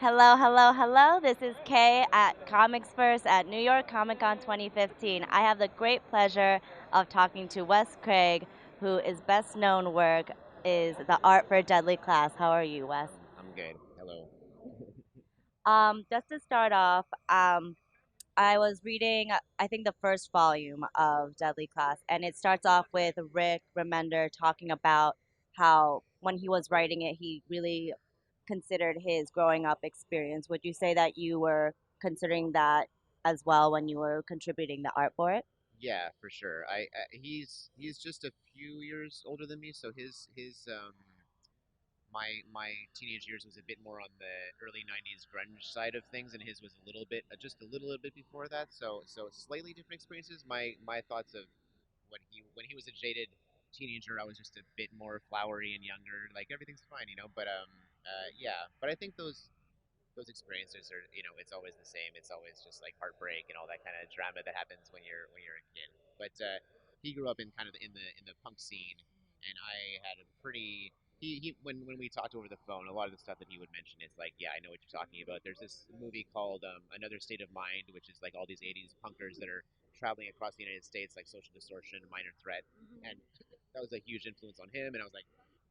Hello, hello, hello. This is Kay at ComicsVerse at New York Comic Con 2015. I have the great pleasure of talking to Wes Craig, who is best known work is The Art for a Deadly Class. How are you, Wes? I'm good. Hello. Just to start off, I was reading, I think, the first volume of Deadly Class, and it starts off with Rick Remender talking about how when he was writing it, he really considered his growing up experience. Would you say that you were considering that as well when you were contributing the art for it? Yeah, for sure. He's just a few years older than me, so his my teenage years was a bit more on the early '90s grunge side of things, and his was a little bit just a little bit before that. So slightly different experiences. My thoughts of when he was a jaded teenager, I was just a bit more flowery and younger. Like everything's fine, you know. But yeah. But I think those experiences are, it's always the same. It's always just like heartbreak and all that kind of drama that happens when you're a kid. But he grew up in kind of in the punk scene, and I had a pretty he when we talked over the phone, a lot of the stuff that he would mention is like, yeah, I know what you're talking about. There's this movie called Another State of Mind, which is like all these '80s punkers that are traveling across the United States, like Social Distortion, Minor Threat, and that was a huge influence on him. And I was like,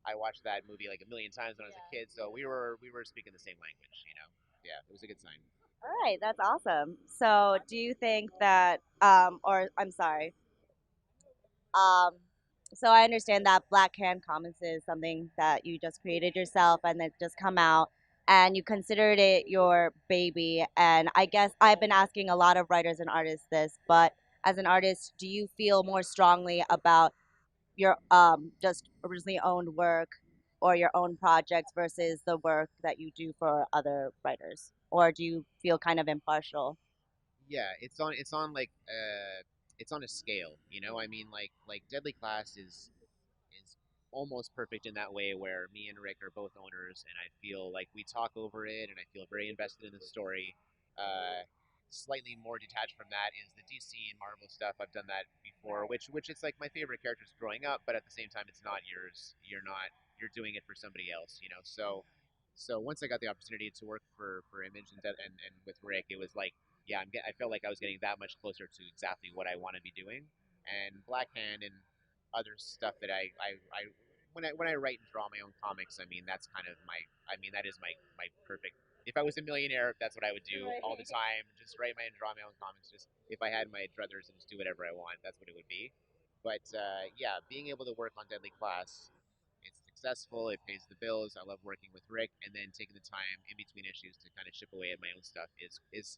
I watched that movie like a million times when I was a kid, so we were speaking the same language, you know. Yeah, it was a good sign. All right, that's awesome. So, do you think that, or I'm sorry, um, so I understand that Blackhand Comics is something that you just created yourself and it just come out and you considered it your baby. And I guess I've been asking a lot of writers and artists this, but as an artist, do you feel more strongly about your just originally owned work or your own projects versus the work that you do for other writers? Or do you feel kind of impartial? Yeah, it's on a scale, you know. I mean, like Deadly Class is almost perfect in that way where me and Rick are both owners, and I feel like we talk over it, and I feel very invested in the story. Slightly more detached from that is the DC and Marvel stuff. I've done that before, which is like my favorite characters growing up, but at the same time, it's not yours. You're doing it for somebody else, you know. So once I got the opportunity to work for Image and with Rick, it was like, yeah, I felt like I was getting that much closer to exactly what I want to be doing. And Blackhand and other stuff that I when I write and draw my own comics, I mean that's kind of that is my perfect. If I was a millionaire, that's what I would do all the time. Just write my and draw my own comics. Just if I had my druthers and just do whatever I want, that's what it would be. But yeah, being able to work on Deadly Class, it's successful. It pays the bills. I love working with Rick, and then taking the time in between issues to kind of chip away at my own stuff is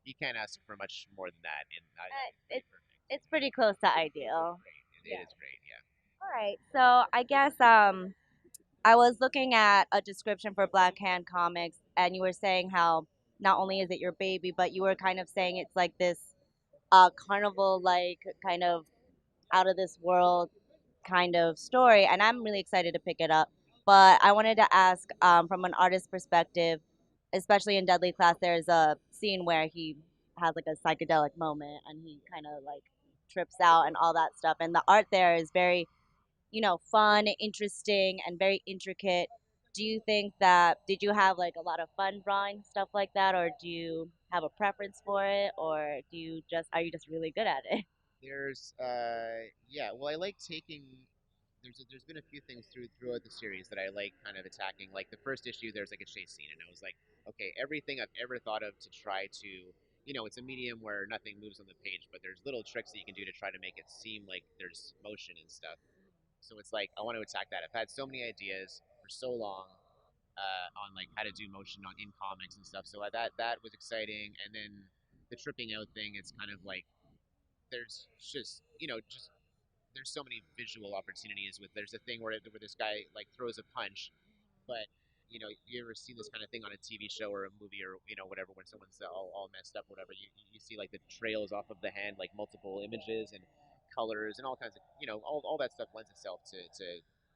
you can't ask for much more than that, and it's pretty It's perfect. it's pretty close to It's ideal. great. It Yeah. is great. Yeah. All right. So I guess I was looking at a description for Black Hand Comics, and you were saying how not only is it your baby, but you were kind of saying it's like this carnival like kind of out of this world kind of story, and I'm really excited to pick it up. But I wanted to ask, from an artist perspective, especially in Deadly Class, there's a scene where he has like a psychedelic moment, and he kind of like trips out and all that stuff. And the art there is very, fun, interesting, and very intricate. Do you think that did you have like a lot of fun drawing stuff like that, or do you have a preference for it, or do you just are you just really good at it? Yeah, well, I like taking. There's been a few things throughout the series that I like kind of attacking. Like the first issue, there's like a chase scene, and I was like, okay, everything I've ever thought of to try to, it's a medium where nothing moves on the page, but there's little tricks that you can do to try to make it seem like there's motion and stuff. So it's like I want to attack that. I've had so many ideas for so long on like how to do motion in comics and stuff. So that was exciting, and then the tripping out thing. It's kind of like there's just there's so many visual opportunities with there's a thing where this guy like throws a punch, but you ever seen this kind of thing on a TV show or a movie or whatever when someone's all messed up or whatever, you see like the trails off of the hand, like multiple images and colors and all kinds of all that stuff lends itself to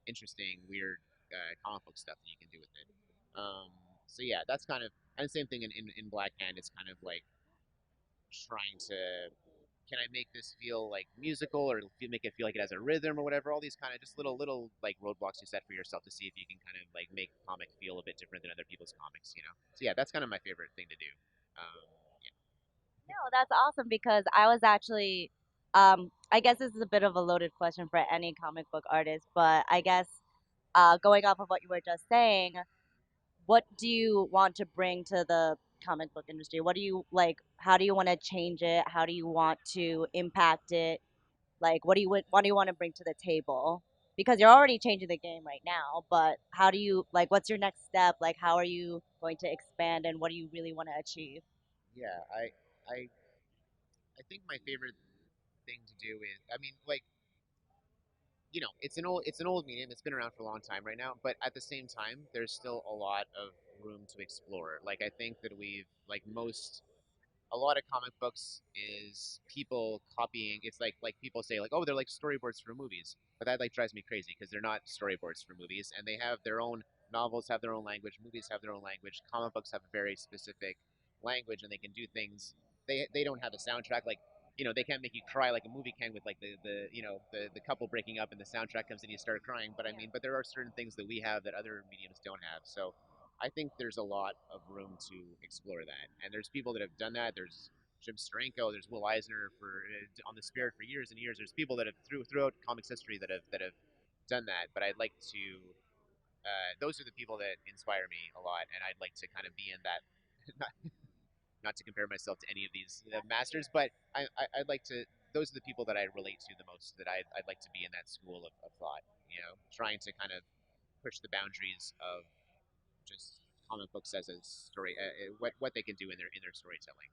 interesting weird comic book stuff that you can do with it. So yeah, that's kind of, and the same thing in Black Hand. It's kind of like trying to can I make this feel like musical or make it feel like it has a rhythm or whatever? All these kind of just little like roadblocks you set for yourself to see if you can kind of like make comic feel a bit different than other people's comics, you know? So yeah, that's kind of my favorite thing to do. Um, No, that's awesome because I was actually, I guess this is a bit of a loaded question for any comic book artist, but I guess going off of what you were just saying, what do you want to bring to the comic book industry? What do you like? How do you want to change it? How do you want to impact it? Like, what do you want to bring to the table? Because you're already changing the game right now, but how do you like? What's your next step? Like, how are you going to expand, and what do you really want to achieve? yeah, I think my favorite thing to do is, I mean, like, it's an old medium. It's been around for a long time right now, but at the same time, there's still a lot of room to explore. Like, I think that we've like most a lot of comic books is people copying. It's like people say like, oh, they're like storyboards for movies, but that like drives me crazy because they're not storyboards for movies, and they have their own novels, have their own language, movies have their own language, comic books have a very specific language, and they can do things. They don't have a soundtrack like. They can't make you cry like a movie can with like the couple breaking up and the soundtrack comes and you start crying. But I mean, but there are certain things that we have that other mediums don't have. So I think there's a lot of room to explore that, and there's people that have done that. There's Jim Steranko, there's Will Eisner for on the Spirit for years and years. There's people that have throughout comics history that have done that. But I'd like to. Those are the people that inspire me a lot, and I'd like to kind of be in that. Not, not to compare myself to any of these masters, but I'd like to. Those are the people that I relate to the most. That I'd like to be in that school of thought. Trying to kind of push the boundaries of just comic books as a story, what they can do in their storytelling.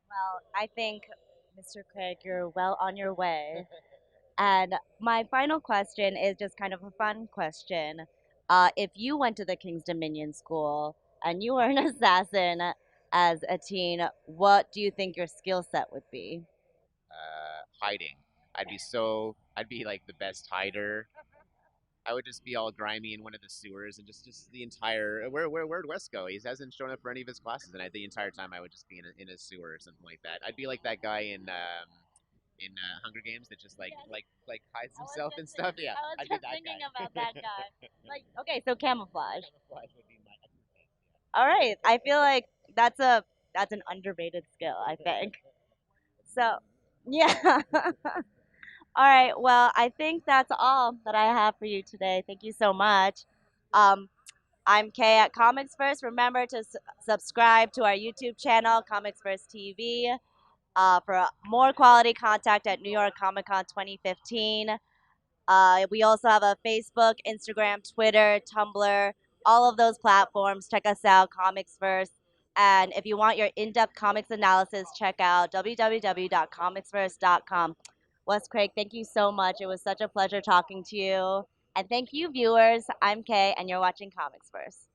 Well, I think, Mr. Craig, you're well on your way. And my final question is just kind of a fun question. If you went to the King's Dominion School and you were an assassin as a teen, what do you think your skill set would be? Hiding. I'd be like the best hider. I would just be all grimy in one of the sewers and just the entire where'd Wes go? He hasn't shown up for any of his classes, and the entire time I would just be in a sewer or something like that. I'd be like that guy in Hunger Games that just like hides himself and stuff. Yeah, I was I'd be just that thinking guy. about that guy. Like, okay, so camouflage. Camouflage would be my expertise. All right, I feel like that's an underrated skill, I think. So, yeah. All right. Well, I think that's all that I have for you today. Thank you so much. Um, I'm Kay at ComicsVerse. Remember to subscribe to our YouTube channel, ComicsVerse TV, for more quality content at New York Comic Con 2015. We also have a Facebook, Instagram, Twitter, Tumblr, all of those platforms. Check us out, ComicsVerse. And if you want your in depth comics analysis, check out www.comicsverse.com. Wes Craig, thank you so much. It was such a pleasure talking to you. And thank you, viewers. I'm Kay, and you're watching ComicsVerse.